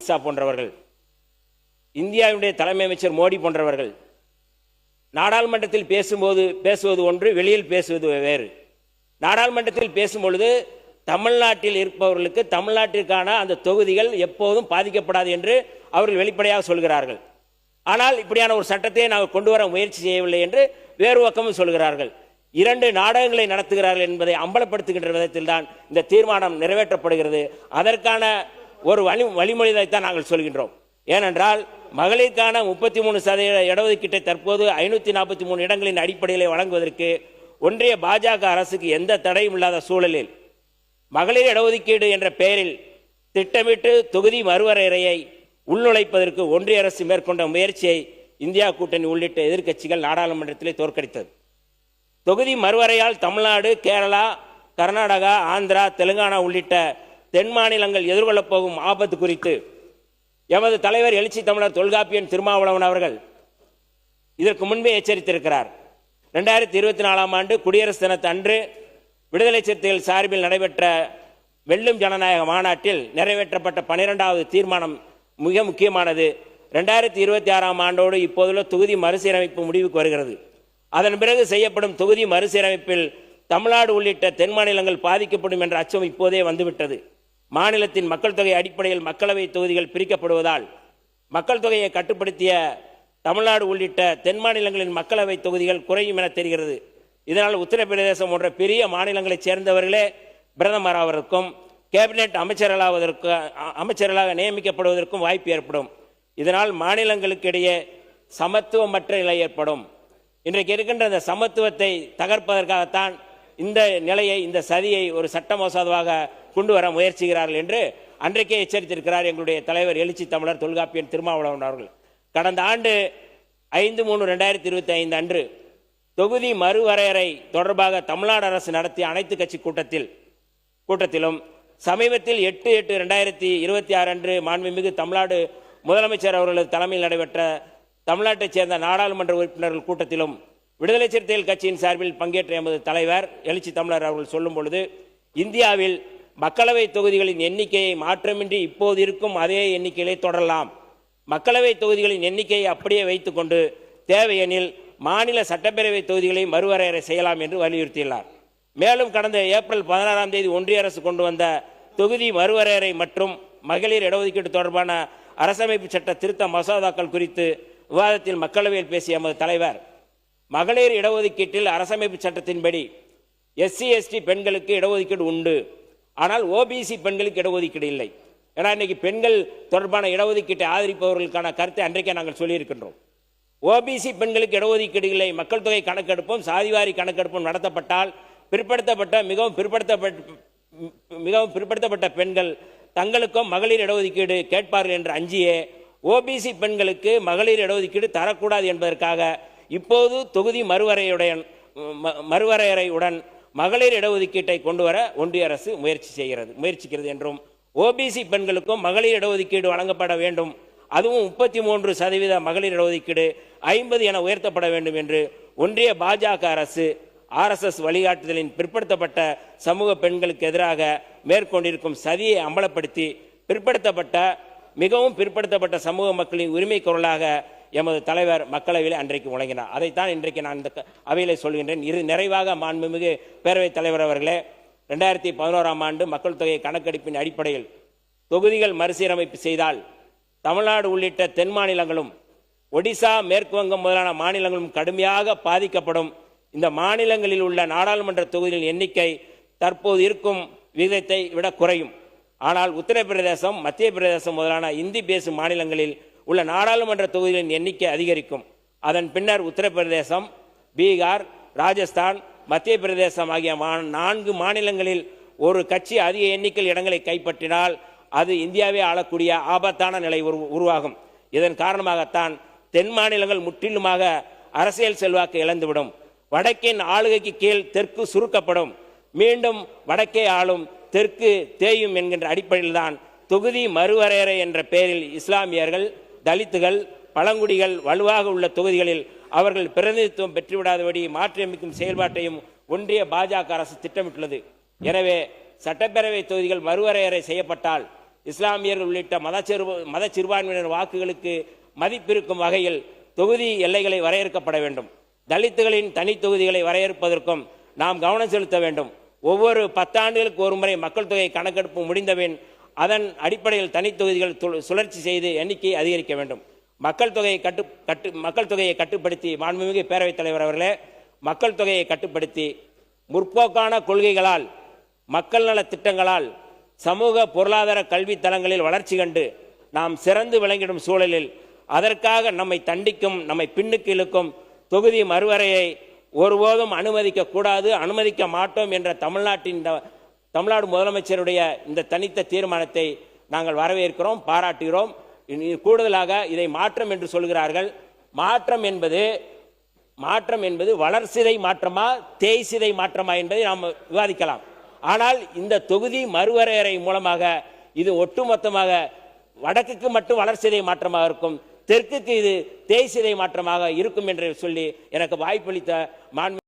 அமித்ஷா போன்றவர்கள், இந்தியாவுடைய தலைமை அமைச்சர் மோடி போன்றவர்கள் நாடாளுமன்றத்தில் பேசுவது ஒன்று, வெளியில் பேசுவது வேறு. நாடாளுமன்றத்தில் பேசும்பொழுது தமிழ்நாட்டில் இருப்பவர்களுக்கு தமிழ்நாட்டிற்கான அந்த தொகுதிகள் எப்போதும் பாதிக்கப்படாது என்று அவர்கள் வெளிப்படையாக சொல்கிறார்கள். ஆனால் இப்படியான ஒரு சட்டத்தை நாங்கள் கொண்டு வர முயற்சி செய்யவில்லை என்று வேறு பக்கமும் சொல்கிறார்கள். இரண்டு நாடகங்களை நடத்துகிறார்கள் என்பதை அம்பலப்படுத்துகின்ற விதத்தில் தான் இந்த தீர்மானம் நிறைவேற்றப்படுகிறது. அதற்கான ஒரு வழிமொழியைத்தான் நாங்கள் சொல்கின்றோம். ஏனென்றால் மகளிருக்கான 33% இடஒதுக்கீட்டை தற்போது 543 இடங்களின் அடிப்படையில் வழங்குவதற்கு ஒன்றிய பாஜக அரசுக்கு எந்த தடையும் இல்லாத சூழலில் மகளிர் இடஒதுக்கீடு என்ற பெயரில் திட்டமிட்டு தொகுதி மறுவரையறையை உள்நுழைப்பதற்கு ஒன்றிய அரசு மேற்கொண்ட முயற்சியை இந்தியா கூட்டணி உள்ளிட்ட எதிர்க்கட்சிகள் நாடாளுமன்றத்திலே தோற்கடித்தது. தொகுதி மறுவரையால் தமிழ்நாடு, கேரளா, கர்நாடகா, ஆந்திரா, தெலுங்கானா உள்ளிட்ட தென் மாநிலங்கள் எதிர்கொள்ளப் போகும் ஆபத்து குறித்து எமது தலைவர் எழுச்சி தமிழர் தொல்காப்பியன் திருமாவளவன் அவர்கள் இதற்கு முன்பே எச்சரித்திருக்கிறார். 2024 ஆண்டு குடியரசு தினத்து அன்று விடுதலை சிறுத்தைகள் சார்பில் நடைபெற்ற வெல்லும் ஜனநாயக மாநாட்டில் நிறைவேற்றப்பட்ட 12வது தீர்மானம் மிக முக்கியமானது. 2026 ஆண்டோடு இப்போதுள்ள தொகுதி மறுசீரமைப்பு முடிவுக்கு வருகிறது. அதன் பிறகு செய்யப்படும் தொகுதி மறுசீரமைப்பில் தமிழ்நாடு உள்ளிட்ட தென் மாநிலங்கள் பாதிக்கப்படும் என்ற அச்சம் இப்போதே வந்துவிட்டது. மாநிலத்தின் மக்கள் தொகை அடிப்படையில் மக்களவை தொகுதிகள் பிரிக்கப்படுவதால் மக்கள் தொகையை கட்டுப்படுத்திய தமிழ்நாடு உள்ளிட்ட தென் மாநிலங்களின் மக்களவை தொகுதிகள் குறையும் என தெரிகிறது. இதனால் உத்தரப்பிரதேசம் போன்ற பெரிய மாநிலங்களைச் சேர்ந்தவர்களே பிரதமராவதற்கும் கேபினெட் அமைச்சர்களாக நியமிக்கப்படுவதற்கும் வாய்ப்பு ஏற்படும். இதனால் மாநிலங்களுக்கு இடையே சமத்துவமற்ற நிலை ஏற்படும். இன்றைக்கு இருக்கின்ற இந்த சமத்துவத்தை தகர்ப்பதற்காகத்தான் இந்த நிலையை, இந்த சதியை ஒரு சட்ட மசோதாவாக கொண்டு வர முயற்சிக்கிறார்கள் என்று அன்றைக்கே எச்சரித்திருக்கிறார் எங்களுடைய தலைவர் எழுச்சி தமிழர் தொல்காப்பியன் திருமாவளவன் அவர்கள். கடந்த ஆண்டு 5/3/2025 அன்று தொகுதி மறுவரையறை தொடர்பாக தமிழ்நாடு அரசு நடத்திய அனைத்து கட்சி கூட்டத்திலும் சமீபத்தில் 8/8/2026 அன்று மாண்புமிகு தமிழ்நாடு முதலமைச்சர் அவர்களது தலைமையில் நடைபெற்ற தமிழ்நாட்டைச் சேர்ந்த நாடாளுமன்ற உறுப்பினர்கள் கூட்டத்திலும் விடுதலை சிறுத்தைகள் கட்சியின் சார்பில் பங்கேற்ற எமது தலைவர் எழுச்சி தமிழர் அவர்கள் சொல்லும் பொழுது, இந்தியாவில் மக்களவை தொகுதிகளின் எண்ணிக்கையை மாற்றமின்றி இப்போது இருக்கும் அதே எண்ணிக்கையிலே தொடரலாம். மக்களவை தொகுதிகளின் எண்ணிக்கையை அப்படியே வைத்துக்கொண்டு தேவையெனில் மாநில சட்டப்பேரவை தொகுதிகளை மறுவரையறை செய்யலாம் என்று வலியுறுத்தியுள்ளார். மேலும் கடந்த ஏப்ரல் 16ஆம் தேதி ஒன்றிய அரசு கொண்டு வந்த தொகுதி மறுவரையறை மற்றும் மகளிர் இடஒதுக்கீடு தொடர்பான அரசமைப்பு சட்ட திருத்த மசோதாக்கள் குறித்து விவாதத்தில் மக்களவையில் பேசிய எமது தலைவர், மகளிர் இடஒதுக்கீட்டில் அரசமைப்பு சட்டத்தின்படி SC/ST பெண்களுக்கு இடஒதுக்கீடு உண்டு, ஆனால் OBC பெண்களுக்கு இடஒதுக்கீடு இல்லை. ஏன்னா இன்னைக்கு பெண்கள் தொடர்பான இடஒதுக்கீட்டை ஆதரிப்பவர்களுக்கான கருத்தை அன்றைக்கே நாங்கள் சொல்லியிருக்கின்றோம். OBC பெண்களுக்கு இடஒதுக்கீடு இல்லை. மக்கள் தொகை கணக்கெடுப்பும் சாதிவாரி கணக்கெடுப்பும் நடத்தப்பட்டால் மிகவும் பிற்படுத்தப்பட்ட பெண்கள் தங்களுக்கும் மகளிர் இடஒதுக்கீடு கேட்பார்கள் என்று அஞ்சியே OBC பெண்களுக்கு மகளிர் இடஒதுக்கீடு தரக்கூடாது என்பதற்காக இப்போது தொகுதி மறுவரையறையுடன் மகளிர் இடஒதுக்கீட்டை கொண்டு வர ஒன்றிய அரசு முயற்சிக்கிறது என்றும், OBC பெண்களுக்கும் மகளிர் இடஒதுக்கீடு வழங்கப்பட வேண்டும், அதுவும் 33% மகளிர் இடஒதுக்கீடு 50 என உயர்த்தப்பட வேண்டும் என்று ஒன்றிய பாஜக அரசு RSS வழிகாட்டுதலின் பிற்படுத்தப்பட்ட சமூக பெண்களுக்கு எதிராக மேற்கொண்டிருக்கும் சதியை அம்பலப்படுத்தி மிகவும் பிற்படுத்தப்பட்ட சமூக மக்களின் உரிமை குரலாக எமது தலைவர் மக்களவையில் அன்றைக்கு முழங்கினார். அதைத்தான் இன்றைக்கு நான் இந்த அவையிலே சொல்கின்றேன். நிறைவாக மாண்புமிகு பேரவைத் தலைவர் அவர்களே, 2011ஆம் ஆண்டு மக்கள் தொகை கணக்கெடுப்பின் அடிப்படையில் தொகுதிகள் மறுசீரமைப்பு செய்தால் தமிழ்நாடு உள்ளிட்ட தென் மாநிலங்களும் ஒடிசா, மேற்கு வங்கம் முதலான மாநிலங்களும் கடுமையாக பாதிக்கப்படும். இந்த மாநிலங்களில் உள்ள நாடாளுமன்ற தொகுதிகளின் எண்ணிக்கை தற்போது இருக்கும் விகிதத்தை விட குறையும். ஆனால் உத்தரப்பிரதேசம், மத்திய பிரதேசம் முதலான இந்தி பேசும் மாநிலங்களில் உள்ள நாடாளுமன்ற தொகுதிகளின் எண்ணிக்கை அதிகரிக்கும். அதன் பின்னர் உத்தரப்பிரதேசம், பீகார், ராஜஸ்தான், மத்திய பிரதேசம் ஆகிய 4 மாநிலங்களில் ஒரு கட்சி அதிக எண்ணிக்கையில் இடங்களை கைப்பற்றினால் அது இந்தியாவே ஆளக்கூடிய ஆபத்தான நிலை உருவாகும். இதன் காரணமாகத்தான் தென் மாநிலங்கள் முற்றிலுமாக அரசியல் செல்வாக்கு இழந்துவிடும். வடக்கின் ஆளுகைக்கு கீழ் தெற்கு சுருக்கப்படும். மீண்டும் வடக்கே ஆளும், தெற்கு தேயும் என்கின்ற அடிப்படையில் தான் தொகுதி மறுவரையறை என்ற பெயரில் இஸ்லாமியர்கள், தலித்துகள், பழங்குடிகள் வலுவாக உள்ள தொகுதிகளில் அவர்கள் பிரதிநிதித்துவம் பெற்றுவிடாதபடி மாற்றியமைக்கும் செயல்பாட்டையும் ஒன்றிய பாஜக அரசு திட்டமிட்டுள்ளது. எனவே சட்டப்பேரவை தொகுதிகள் மறுவரையறை செய்யப்பட்டால் இஸ்லாமியர்கள் உள்ளிட்ட மத சிறுபான்மையினர் வாக்குகளுக்கு மதிப்பிருக்கும் வகையில் தொகுதி எல்லைகளை வரையறுக்கப்பட வேண்டும். தலித்துகளின் தனி தொகுதிகளை வரையறுப்பதற்கும் நாம் கவனம் செலுத்த வேண்டும். ஒவ்வொரு 10 ஆண்டுகளுக்கு ஒருமுறை மக்கள் தொகை கணக்கெடுப்பு முடிந்தபின் அதன் அடிப்படையில் தனி தொகுதிகள் சுழற்சி செய்து எண்ணிக்கையை அதிகரிக்க வேண்டும். மக்கள் தொகையை கட்டுப்படுத்தி, மாண்புமிகு பேரவைத் தலைவர் அவர்களே, மக்கள் தொகையை கட்டுப்படுத்தி முற்போக்கான கொள்கைகளால், மக்கள் நல திட்டங்களால், சமூக பொருளாதார கல்வி தளங்களில் வளர்ச்சி கண்டு நாம் சிறந்து விளங்கிடும் சூழலில் அதற்காக நம்மை தண்டிக்கும், நம்மை பின்னுக்கு இழுக்கும் தொகுதி மறுவரையை ஒருபோதும் அனுமதிக்க கூடாது, அனுமதிக்க மாட்டோம் என்ற தமிழ்நாடு முதலமைச்சருடைய இந்த தனித்த தீர்மானத்தை நாங்கள் வரவேற்கிறோம், பாராட்டுகிறோம். கூடுதலாக இதை மாற்றம் என்று சொல்கிறார்கள். மாற்றம் என்பது வளர்சிதை மாற்றமா தேய்சிதை மாற்றமா என்பதை நாம் விவாதிக்கலாம். ஆனால் இந்த தொகுதி மறுவரையறை மூலமாக இது ஒட்டுமொத்தமாக வடக்குக்கு மட்டும் வளர்சிதை மாற்றமாக இருக்கும், தெற்குக்கு இது தேய்சிதை மாற்றமாக இருக்கும் என்று சொல்லி எனக்கு வாய்ப்பளித்த மாண்பு